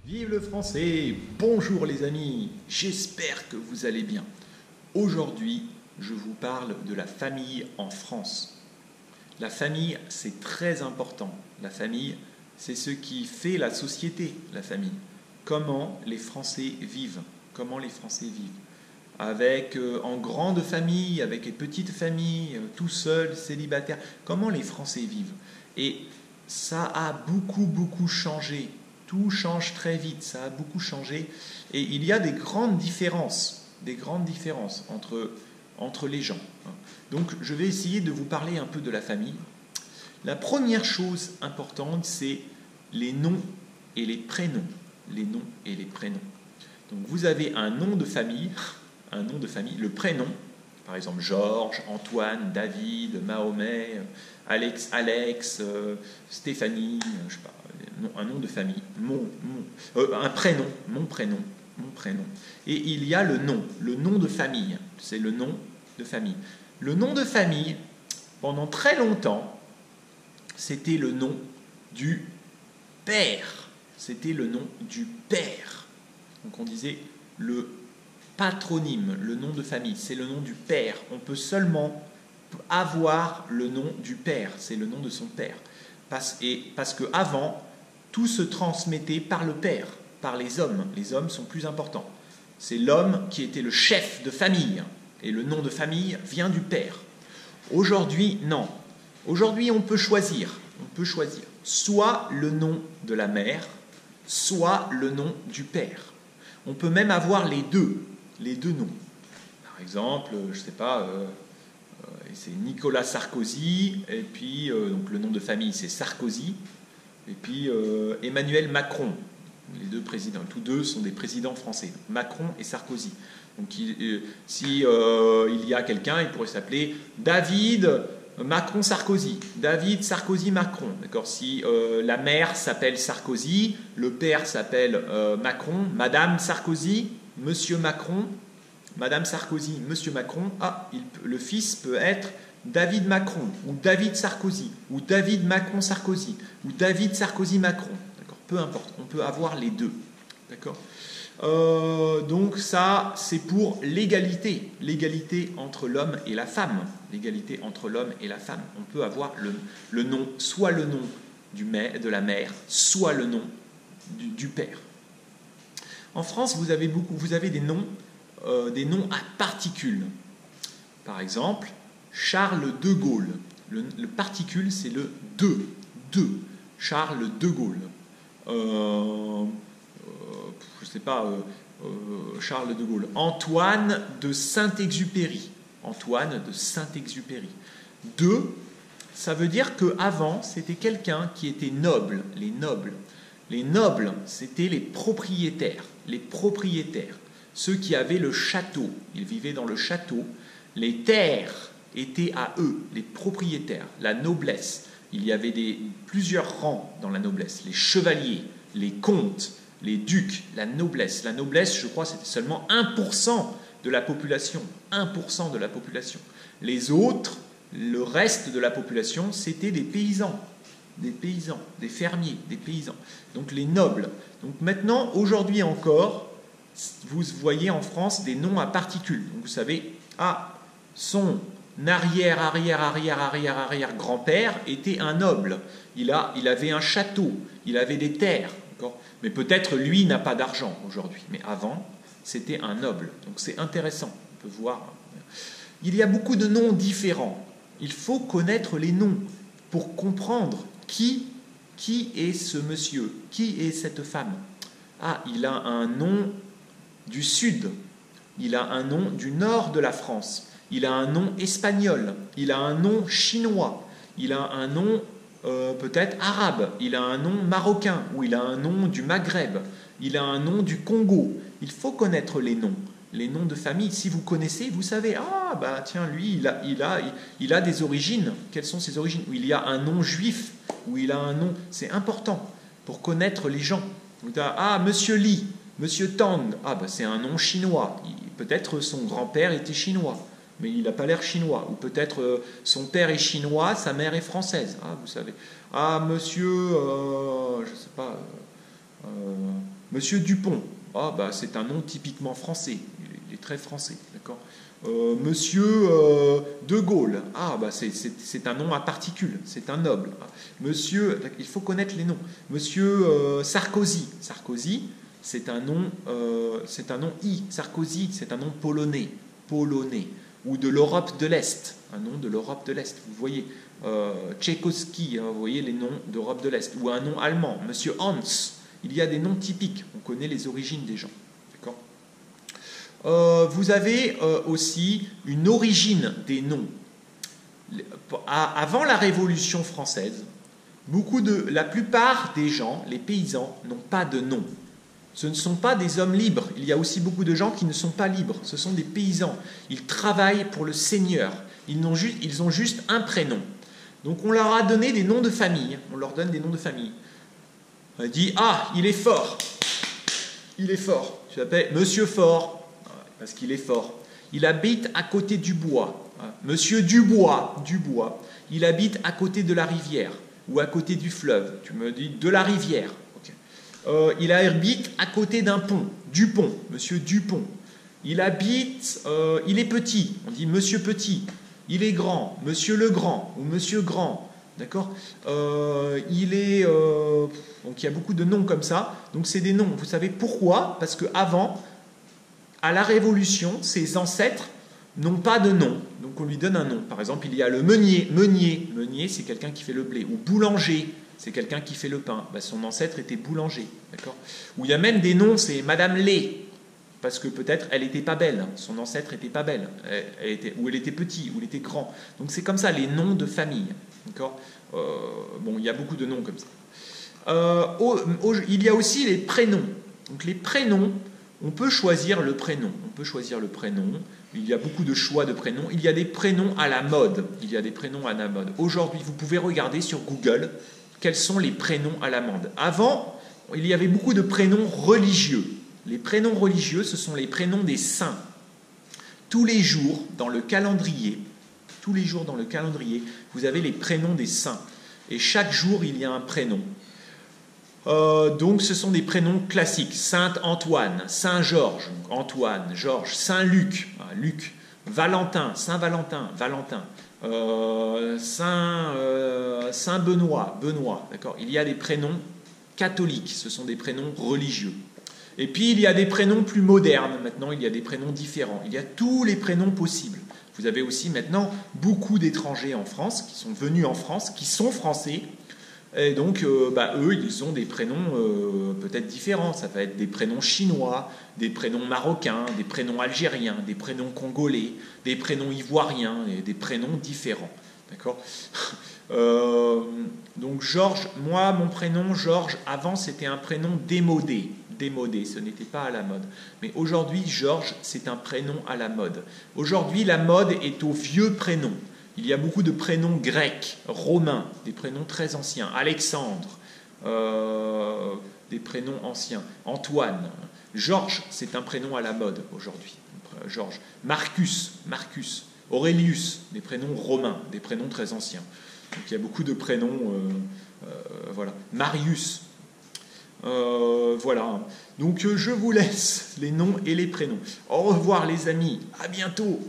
Vive le français! Bonjour les amis, j'espère que vous allez bien. Aujourd'hui, je vous parle de la famille en France. La famille, c'est très important. La famille, c'est ce qui fait la société, la famille. Comment les Français vivent? Comment les Français vivent? Avec en grande famille, avec les petites familles, tout seul, célibataire. Comment les Français vivent? Et ça a beaucoup changé. Tout change très vite, ça a beaucoup changé. Et il y a des grandes différences entre les gens. Donc je vais essayer de vous parler un peu de la famille. La première chose importante, c'est les noms et les prénoms. Les noms et les prénoms. Donc vous avez un nom de famille, le prénom, par exemple Georges, Antoine, David, Mahomet, Alex, Stéphanie, je sais pas, un nom de famille, un prénom, mon prénom. Et il y a le nom de famille, c'est le nom de famille. Le nom de famille, pendant très longtemps, c'était le nom du père. C'était le nom du père. Donc on disait le patronyme, le nom de famille, c'est le nom du père. On peut seulement avoir le nom du père, c'est le nom de son père. Parce qu'avant, tout se transmettait par le père, par les hommes. Les hommes sont plus importants. C'est l'homme qui était le chef de famille, et le nom de famille vient du père. Aujourd'hui, non. Aujourd'hui, on peut choisir. Soit le nom de la mère, soit le nom du père. On peut même avoir les deux noms. Par exemple, je ne sais pas, c'est Nicolas Sarkozy, et puis donc le nom de famille c'est Sarkozy, et puis Emmanuel Macron. Les deux présidents, tous deux sont des présidents français, Macron et Sarkozy. Donc si il y a quelqu'un, il pourrait s'appeler David Macron Sarkozy, David Sarkozy Macron. D'accord. Si la mère s'appelle Sarkozy, le père s'appelle Macron, Madame Sarkozy, Monsieur Macron, Madame Sarkozy, Monsieur Macron. Le fils peut être David Macron, ou David Sarkozy, ou David Macron Sarkozy, ou David Sarkozy Macron. D'accord. Peu importe, on peut avoir les deux. D'accord. Donc ça, c'est pour l'égalité entre l'homme et la femme. L'égalité entre l'homme et la femme. On peut avoir le nom, soit le nom de la mère, soit le nom du père. En France, vous avez des noms à particules. Par exemple, Charles de Gaulle. Le particule, c'est le de. Charles de Gaulle. Je ne sais pas, Charles de Gaulle. Antoine de Saint-Exupéry. De, ça veut dire qu'avant, c'était quelqu'un qui était noble, les nobles. Les nobles, c'était les propriétaires. Ceux qui avaient le château. Ils vivaient dans le château. Les terres étaient à eux, les propriétaires, la noblesse. Il y avait plusieurs rangs dans la noblesse. Les chevaliers, les comtes, les ducs, la noblesse. La noblesse, je crois, c'était seulement 1% de la population. 1% de la population. Les autres, le reste de la population, c'était des paysans. Des fermiers, des paysans. Donc les nobles. Donc maintenant, aujourd'hui encore, vous voyez en France des noms à particules. Donc vous savez, son arrière-grand-père était un noble. Il avait un château, il avait des terres. Mais peut-être lui n'a pas d'argent aujourd'hui. Mais avant, c'était un noble. Donc c'est intéressant. On peut voir. Il y a beaucoup de noms différents. Il faut connaître les noms pour comprendre qui est ce monsieur, qui est cette femme. Il a un nom du sud, il a un nom du nord de la France, il a un nom espagnol, il a un nom chinois, il a un nom peut-être arabe, il a un nom marocain, ou il a un nom du Maghreb, il a un nom du Congo. Il faut connaître les noms de famille. Si vous connaissez, vous savez, tiens, lui, il a des origines. Quelles sont ses origines? Ou il y a un nom juif, ou il a un nom. C'est important pour connaître les gens. Monsieur Li, Monsieur Tang, c'est un nom chinois. Peut-être son grand-père était chinois, mais il n'a pas l'air chinois. Ou peut-être son père est chinois, sa mère est française. Vous savez. Monsieur, je ne sais pas, Monsieur Dupont, ah, bah, c'est un nom typiquement français, il est très français, d'accord. Monsieur De Gaulle, ah, bah, c'est un nom à particules, c'est un noble. Monsieur, il faut connaître les noms. Monsieur Sarkozy, Sarkozy, c'est un nom I. Sarkozy, c'est un nom polonais, polonais, ou de l'Europe de l'Est, un nom de l'Europe de l'Est. Vous voyez, Tchaïkovski, hein, vous voyez les noms d'Europe de l'Est, ou un nom allemand, Monsieur Hans. Il y a des noms typiques, on connaît les origines des gens. D'accord. Vous avez aussi une origine des noms. Avant la Révolution française, la plupart des gens, les paysans, n'ont pas de nom. Ce ne sont pas des hommes libres. Il y a aussi beaucoup de gens qui ne sont pas libres. Ce sont des paysans. Ils travaillent pour le Seigneur. Ils ont juste un prénom. Donc on leur a donné des noms de famille. On leur donne des noms de famille. On dit « Ah, il est fort. Il est fort. » Tu l'appelles Monsieur Fort, parce qu'il est fort. Il habite à côté du bois. Monsieur Dubois, Dubois. Il habite à côté de la rivière ou à côté du fleuve. Tu me dis de la rivière. Il habite à côté d'un pont, Dupont, Monsieur Dupont. Il est petit, on dit Monsieur Petit. Il est grand, Monsieur le Grand ou Monsieur Grand. D'accord. Donc il y a beaucoup de noms comme ça. Donc c'est des noms. Vous savez pourquoi? Parce qu'avant, à la Révolution, ses ancêtres n'ont pas de nom. Donc on lui donne un nom. Par exemple, il y a le meunier. Meunier, c'est quelqu'un qui fait le blé. Ou boulanger, c'est quelqu'un qui fait le pain. Ben, son ancêtre était boulanger. D'accord. Ou il y a même des noms, c'est Madame Lé. Parce que peut-être elle n'était pas belle, son ancêtre n'était pas belle, ou elle était petite, ou elle était grand. Donc c'est comme ça, les noms de famille. D'accord. Bon, il y a beaucoup de noms comme ça. Il y a aussi les prénoms. Donc les prénoms, on peut choisir le prénom. On peut choisir le prénom. Il y a beaucoup de choix de prénoms. Il y a des prénoms à la mode. Il y a des prénoms à la mode. Aujourd'hui, vous pouvez regarder sur Google quels sont les prénoms à la mode. Avant, il y avait beaucoup de prénoms religieux. Les prénoms religieux, ce sont les prénoms des saints. Tous les jours, dans le calendrier, vous avez les prénoms des saints. Et chaque jour, il y a un prénom. Donc, ce sont des prénoms classiques. Saint-Antoine, Saint-Georges, Antoine, Georges, Saint-Luc, Luc, Valentin, Saint-Valentin, Valentin, Saint-Benoît, Benoît. D'accord. Il y a des prénoms catholiques, ce sont des prénoms religieux. Et puis, il y a des prénoms plus modernes. Maintenant, il y a des prénoms différents. Il y a tous les prénoms possibles. Vous avez aussi maintenant beaucoup d'étrangers en France qui sont venus en France, qui sont français. Et donc, eux, ils ont des prénoms peut-être différents. Ça va être des prénoms chinois, des prénoms marocains, des prénoms algériens, des prénoms congolais, des prénoms ivoiriens, et des prénoms différents. D'accord. Donc, Georges, moi, mon prénom, Georges, avant, c'était un prénom démodé. Démodé, ce n'était pas à la mode. Mais aujourd'hui, Georges, c'est un prénom à la mode. Aujourd'hui, la mode est aux vieux prénoms. Il y a beaucoup de prénoms grecs, romains, des prénoms très anciens. Alexandre, des prénoms anciens. Antoine. Georges, c'est un prénom à la mode aujourd'hui. Georges. Marcus, Marcus. Aurelius, des prénoms romains, des prénoms très anciens. Donc il y a beaucoup de prénoms. Voilà. Marius. Voilà. Donc je vous laisse les noms et les prénoms. Au revoir les amis. À bientôt.